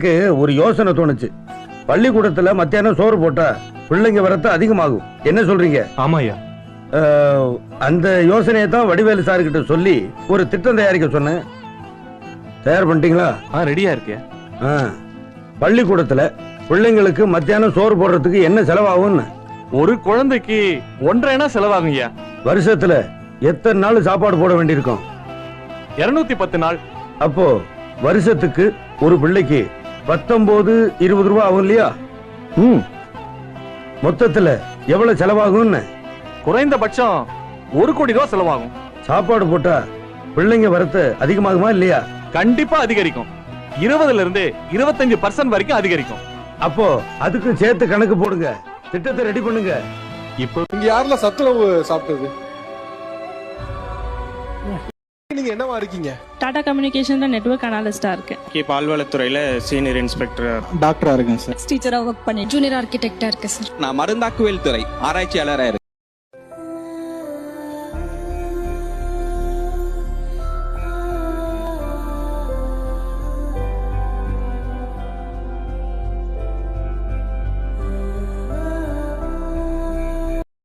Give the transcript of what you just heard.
எனக்கு ஒரு யோசனை தோணுச்சு. பள்ளிக்கூடத்துல மத்தியானம் சோறு போட்டா பிள்ளைங்க வரத்து அதிகமாகும். என்ன சொல்றீங்க? ஆமாய்யா. அந்த யோசனையை தான் வடிவேலு சார் கிட்ட சொல்லி ஒரு திட்டம் தயாரிக்க சொன்னேன். தயார் பண்ணிட்டீங்களா? ரெடியா இருக்கே. பள்ளிக்கூடத்துல பிள்ளைங்களுக்கு மத்தியானம் சோறு போடுறதுக்கு என்ன செலவாகும்னு? ஒரு குழந்தைக்கு 1.5 செலவாகுங்கய்யா. வருஷத்துல எத்தனை நாள் சாப்பாடு போட வேண்டியிருக்கும்? 210 நாள். அப்போ வருஷத்துக்கு ஒரு பிள்ளைக்கு 19-20 ரூபாய் ஆகும் இல்லையா? மொத்தத்துல எவ்வளவு செலவாகும்னு? குறைந்தபட்சம் 1 கோடி ரூபாய் செலவாகும். சாப்பாடு போட்டா பிள்ளைங்க வரத்து அதிகமாகுமா இல்லையா? கண்டிப்பா அதிகரிக்கும். 20-25% வரைக்கும் அதிகரிக்கும். அப்போ அதுக்கு சேர்த்து கணக்கு போடுங்க, திட்டத்தை ரெடி பண்ணுங்க. இப்போ இங்க யாரெல்லாம் சத்துணவு சாப்பிட்டது? நீங்க என்னவா இருக்கீங்க? டாடா கம்யூனிகேஷன்ல நெட்வொர்க் அனாலிஸ்டா இருக்கேன். பால்வளத்துறையில சீனியர் இன்ஸ்பெக்டர் டாக்டரா இருக்கேன் சார். டீச்சரா ஒர்க் பண்ணி ஜூனியர் ஆர்கிடெக்டா இருக்கேன் சார். நான் மருந்தாக்குவியல் துறை ஆராய்ச்சியாளராக இருக்கேன்.